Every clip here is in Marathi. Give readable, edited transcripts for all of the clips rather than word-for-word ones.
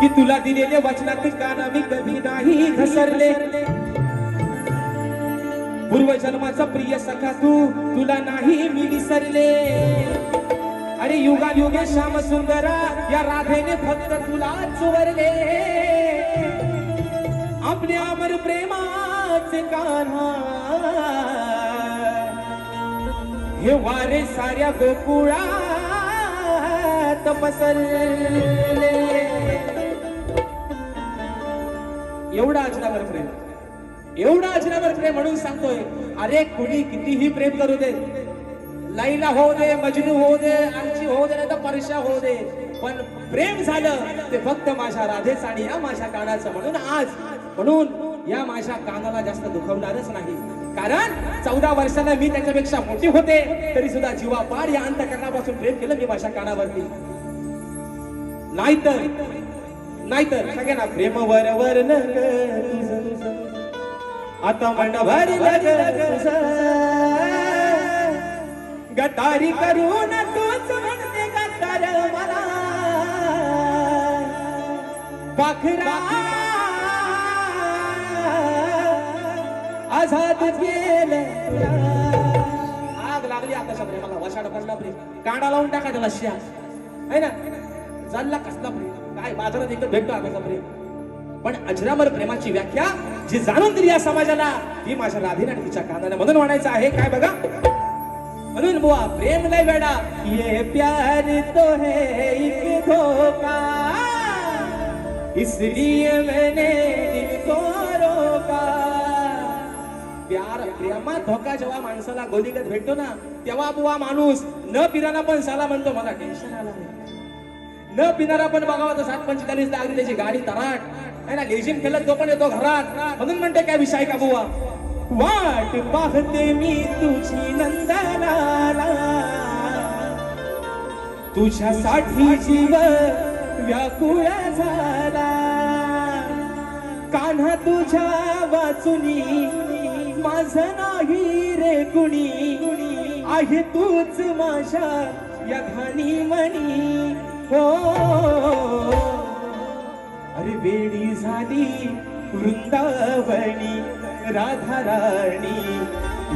की तुला दिलेले वचनात काना मी कधी नाही घसरले. पूर्वजन्माचा प्रिय सखा तुला नाही मी विसरले. अरे युगा युगे श्याम सुंदरा या राधेने फक्त तुला चुवरले. आपल्या अमर प्रेमाचे कान्हा हे वारे साऱ्या गोकुळात पसरले. एवढा अजनावर प्रेम, एवढा अजनावर प्रेम म्हणून सांगतोय. अरे कुणी कितीही प्रेम करू दे, लैला होऊ दे, मजनू होऊ दे, आरची होऊ दे, नाही तर परशा होऊ दे, पण प्रेम झालं ते फक्त माझ्या राधेच आणि या माझ्या कानाचं. म्हणून या माझ्या कानाला जास्त दुखवणारच नाही. कारण 14 वर्षाला मी त्याच्यापेक्षा मोठी होते तरी सुद्धा जीवापाड या अंतःकरणापासून प्रेम केलं मी माझ्या कानावरती. नाहीतर सगळ्यांना प्रेम वर आता मन भरी गटारी करून तूच म्हणते गटार मला पाखरा आझाद गेले. आग लागली आताच्या प्रेमाला, वशाड पडला प्रेम, कांडा लावून टाका त्याला शिया है ना. चालला कसला प्रेम, काय बाजारात एकच भेटतो आताचा प्रेम. पण अजरामर प्रेमाची व्याख्या जी जाणून दिली या समाजाला ती माझ्या राधेने आणि तिच्या कानाने. म्हणून म्हणायचं आहे काय बघा, म्हणून बुवा प्रेम लय वेडा, ये प्यार तो है एक धोखा इसलिए मैंने दिल को रोका. प्रेमात धोका जेव्हा माणसाला गोलीगत भेटतो ना तेव्हा बुवा माणूस न पिराना पण साला म्हणतो मला टेन्शन आला. न पिणारा पण बघावा तर 7:45 लागली त्याची गाडी तराट आहे ना, लेझिम खेळत तो पण येतो घरात. म्हणून म्हणते काय विषय का बुवा, वाट पाहते मी तुझी नंदनाला, तुझ्यासाठी जीव व्याकुळ झाला. कान्हा तुझ्या वाचुनी माझं नाही रे कुणी, आहे तूच माझ्या या घाणी मणी. हो अरे वेडी झाली वृंदावनी राधा राणी,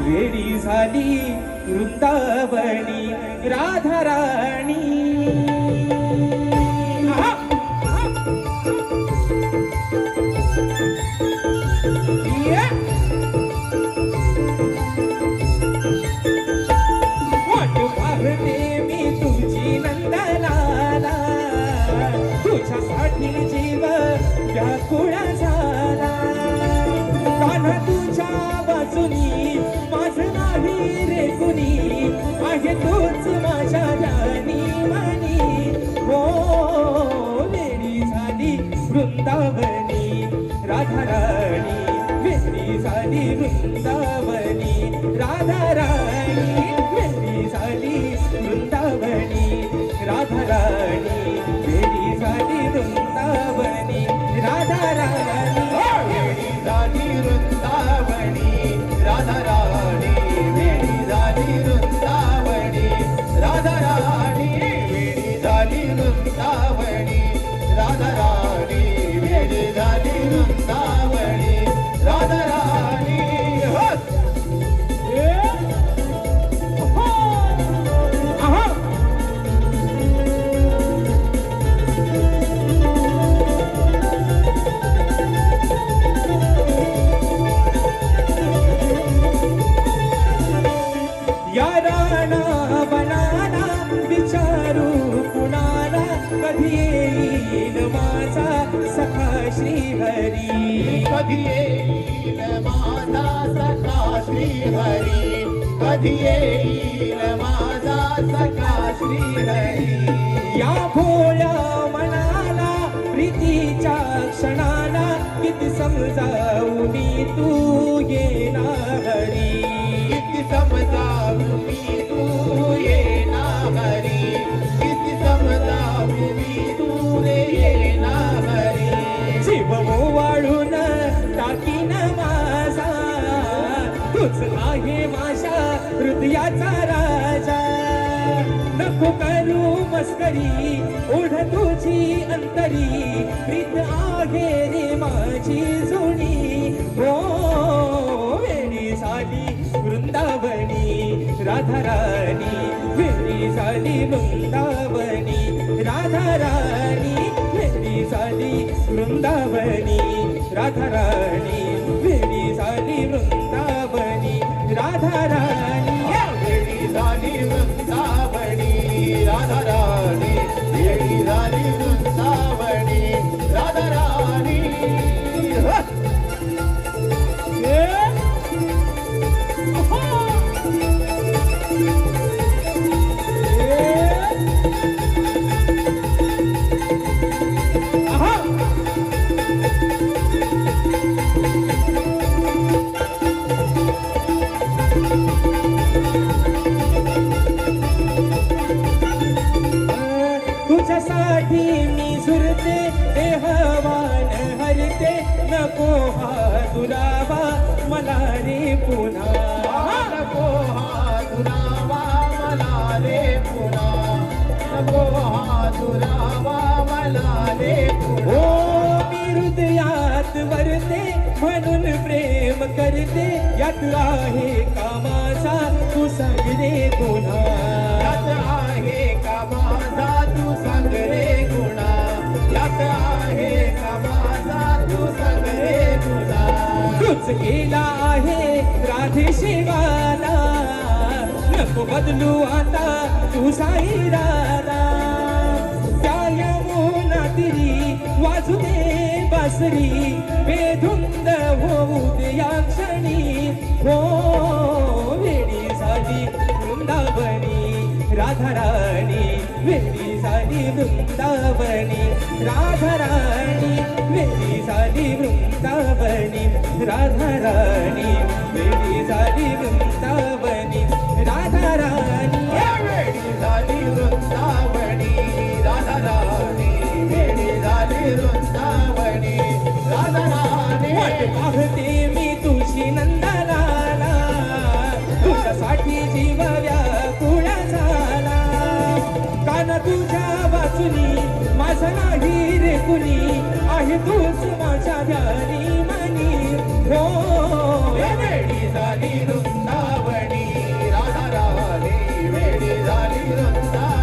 वेडी झाली वृंदावनी राधा राणी. वाट पाहते मी तुझी नंदलाला, तुझ्यासाठी जीव व्याकुळ झाला. कान्हा तुझ्या वाचुनी माझं नाही रे कुणी, आहे तूच माझ्या राणी मणी. हो वेडी झाली वृंदावनी राधा राणी, वेडी झाली वृंदावनी राधा राणी, वेडी झाली वृंदावनी राधा राणी, वेडी झाली वृंदावनी राधा राणी, वेडी झाली वृंदावनी राधा राणी, वेडी झाली वृंदावनी राधा राणी, वेडी झाली वृंदावनी राधा राणी, वेडी झाली वृंदावनी राधा राणी. या राणा बनाना विचारू कुणाला, कधी येईल माझा सखा श्रीहरी, कधी येईल माझा सखा श्रीहरी, कधी येईल माझा सखा श्रीहरी. या भोळ्या मनाला प्रीतीच्या क्षणाला किती समजावू मी तू येना हरी, किती समजावू मी तू येना हरी, किती समजावू मी तू रे येना हरी. जीव वाळून टाकीन माझा, तूच आहे माझ्या हृदयाचा राजा. न नको करू मस्करी ओढ तुझी अंतरी प्रीत आहे रे माझी जुनी हो वेळी झाली वृंदावनी राधा राणी वेळी झाली वृंदावनी राधा राणी वेळी झाली वृंदावनी राधा राणी वेळी झाली वृंदावनी राधा राणी वेळी झाली वृंदावनी राधा राणी वेळी झाली वृंदावनी राधा राणी तुझ्यासाठी मी झुरते देहवान हरते नको हा दुरावा मला रे पुन्हा नको हा दुरावा मला रे पुन्हा नको हा दुरावा मला रे पुन्हा ओ मी हृदयात वरते म्हणून प्रेम करते यात आहे कामाचा तू सांग रे पुन्हा यात आहे का माझा तू सांग रे गुणा यात आहे का माझा तू सांग रे गुणा तूच केला आहे राधे शिवाला नको बदलू आता तुझा इरादा त्या यमुना तिरी वाजू दे बासरी बेधुंद होऊ दे या क्षणी हो वेळी झाली वृंदावनी राधा राणी वेळी झाली वृंदावनी राधा राणी वेळी झाली वृंदावनी राधा राणी वेळी झाली वृंदावनी राधा राणी वेळी झाली वृंदावनी राधा राणी वेळी झाली वृंदावनी राधा राणी वाट पाहते मी तुझी नंदलाला तुझ्यासाठी जीव व्याकुळ झाला कान तुझ्या वाचुनी माझा नाही रे कुणी आहे तूच माझ्या ध्यानी मनी हो वेळी झाली वृंदावनी राधा राणी वेळी झाली वृंदावनी